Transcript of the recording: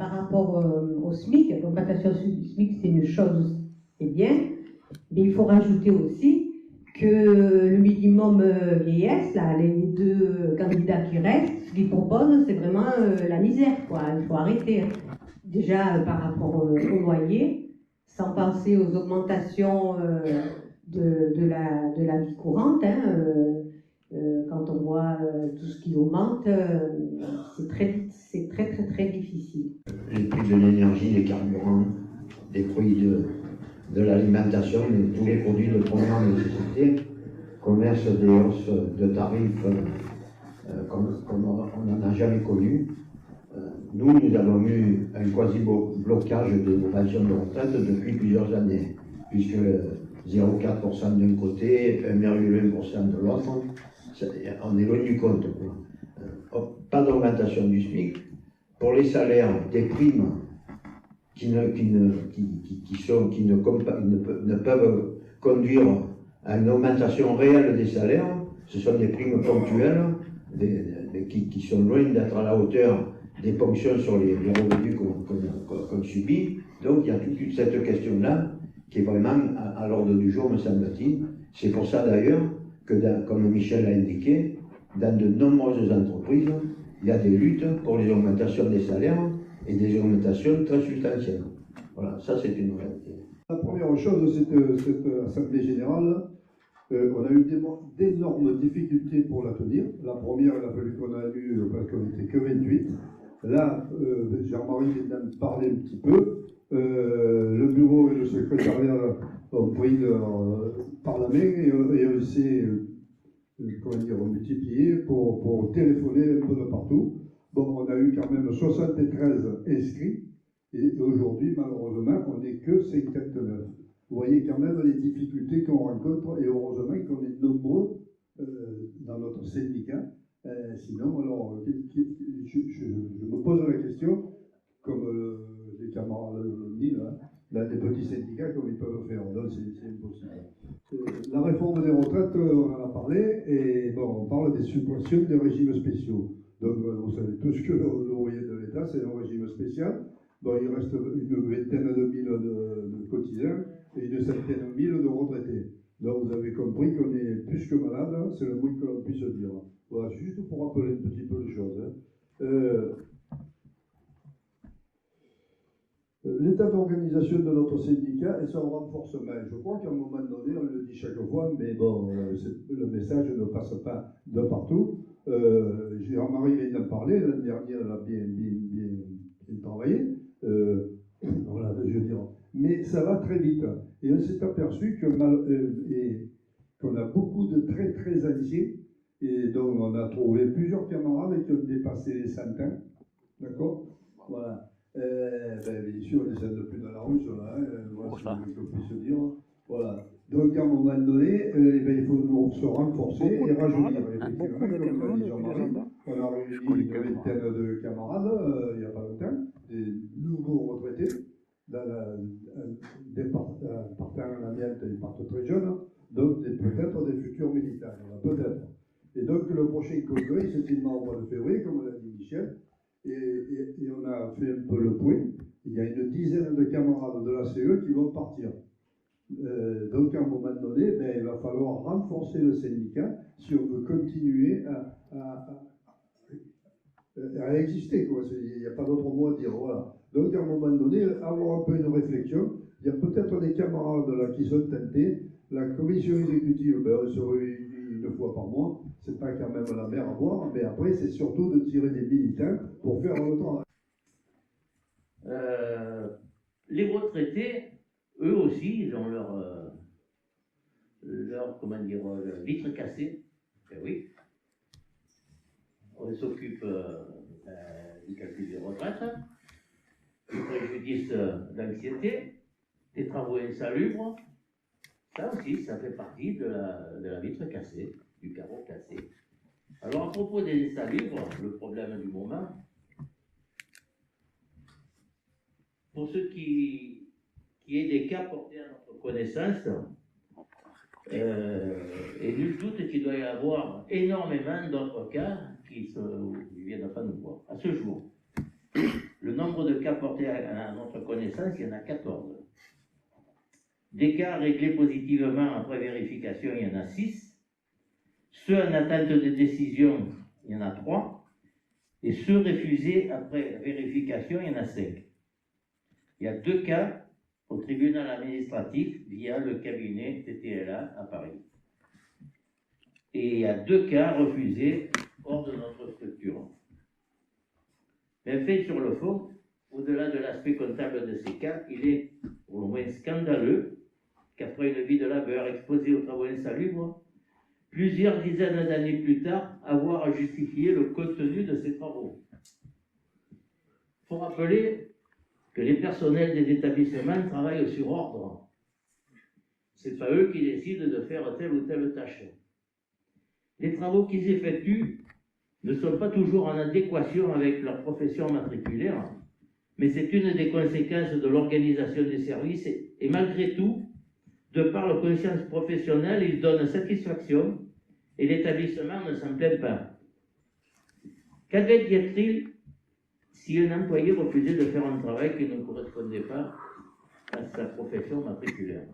par rapport au SMIC, l'augmentation du SMIC, c'est une chose, c'est bien, mais il faut rajouter aussi que le minimum vieillesse, là, les deux candidats qui restent, ce qu'ils proposent, c'est vraiment la misère, quoi. Il faut arrêter. Hein. Déjà, par rapport au loyer, sans penser aux augmentations de la vie courante, hein, quand on voit tout ce qui augmente, c'est très difficile. Les prix de l'énergie, des carburants, les prix de l'alimentation, tous les produits de première nécessité connaissent des hausses de tarifs comme on n'en a jamais connu. Nous avons eu un quasi-blocage de nos pensions de retraite depuis plusieurs années, puisque 0,4% d'un côté, 1,1% de l'autre, on est loin du compte. Pas d'augmentation du SMIC. Pour les salaires, des primes qui ne peuvent conduire à une augmentation réelle des salaires, ce sont des primes ponctuelles qui sont loin d'être à la hauteur des ponctions sur les revenus qu'on subit. Donc il y a toute cette question-là qui est vraiment à l'ordre du jour, me semble-t-il. C'est pour ça d'ailleurs que, comme Michel l'a indiqué, dans de nombreuses entreprises, il y a des luttes pour les augmentations des salaires et des augmentations très substantielles. Voilà, ça c'est une réalité. La première chose, cette Assemblée Générale, on a eu d'énormes difficultés pour la tenir. La première, il a fallu qu'on a eu, parce qu'on n'était que 28. Là, Jean-Marie vient d'en parler un petit peu. Le bureau et le secrétariat ont pris par la main et on s'est multiplié pour téléphoner un peu de partout. Bon, on a eu quand même 73 inscrits et aujourd'hui, malheureusement, on n'est que 59. Vous voyez quand même les difficultés qu'on rencontre et heureusement qu'on est nombreux dans notre syndicat. Sinon, alors, je me pose la question, comme les camarades l'ont dit, là, des petits syndicats, comme ils peuvent faire. Non, c'est impossible. La réforme des retraites, on en a parlé, et bon, on parle des suppressions des régimes spéciaux. Donc, vous savez tous que le loyer de l'État, c'est un régime spécial. Bon, il reste une vingtaine de mille de cotisants et une centaine de mille de retraités. Donc, vous avez compris qu'on est plus que malade, c'est le moins que l'on puisse dire. Voilà, juste pour rappeler un petit peu les choses. L'état d'organisation de notre syndicat et son renforcement. Je crois qu'à un moment donné, on le dit chaque fois, mais bon, le message ne passe pas de partout. Jean-Marie vient d'en parler, l'année dernière, elle a bien travaillé. Voilà, je veux dire. Mais ça va très vite. Et on s'est aperçu qu'on a beaucoup de très très anciens. Et donc on a trouvé plusieurs camarades qui ont dépassé les 100 ans. D'accord. Voilà. Bien sûr, ils sont depuis dans la rue, là, voilà ce que je puisse dire. Voilà. Donc, à un moment donné, il faut se renforcer et rajeunir. Effectivement, comme l'a dit Jean-Marie, on a réuni une vingtaine de camarades il n'y a pas longtemps, des nouveaux retraités. Partant en amiante, ils partent très jeunes, donc peut-être des futurs militaires, peut-être. Et donc, le prochain congrès, c'est au mois de février, comme l'a dit Michel. Et on a fait un peu le point. Il y a une dizaine de camarades de la CE qui vont partir. Donc, à un moment donné, il va falloir renforcer le syndicat si on veut continuer à exister. Il n'y a pas d'autre mot à dire. Voilà. Donc, à un moment donné, avoir un peu une réflexion. Il y a peut-être des camarades là qui sont tentés. La commission exécutive, on se réunit une fois par mois. C'est pas quand même la mer à boire, mais après, c'est surtout de tirer des militants pour faire le travail. Les retraités, eux aussi, ils ont leur vitre cassée. Eh oui. On s'occupe du calcul des retraites, du préjudice d'anxiété, des travaux insalubres. Ça aussi, ça fait partie de la vitre cassée, du carreau cassé. Alors, à propos des insalubres, le problème du moment, pour ceux qui aient des cas portés à notre connaissance, et nul doute qu'il doit y avoir énormément d'autres cas qui ne viennent pas nous voir à ce jour. Le nombre de cas portés à notre connaissance, il y en a 14. Des cas réglés positivement après vérification, il y en a 6. Ceux en attente de décision, il y en a 3. Et ceux refusés après vérification, il y en a 5. Il y a 2 cas au tribunal administratif via le cabinet TTLA à Paris. Et il y a 2 cas refusés hors de notre structure. Mais fait sur le fond, au-delà de l'aspect comptable de ces cas, il est pour le moins scandaleux qu'après une vie de labeur exposée aux travaux insalubres, plusieurs dizaines d'années plus tard, avoir à justifier le contenu de ces travaux. Il faut rappeler que les personnels des établissements travaillent sur ordre. Ce n'est pas eux qui décident de faire telle ou telle tâche. Les travaux qu'ils effectuent ne sont pas toujours en adéquation avec leur profession matriculaire, mais c'est une des conséquences de l'organisation des services et malgré tout, de par leur conscience professionnelle, ils donnent satisfaction et l'établissement ne s'en plaint pas. Qu'adviendrait-il si un employé refusait de faire un travail qui ne correspondait pas à sa profession matriculaire?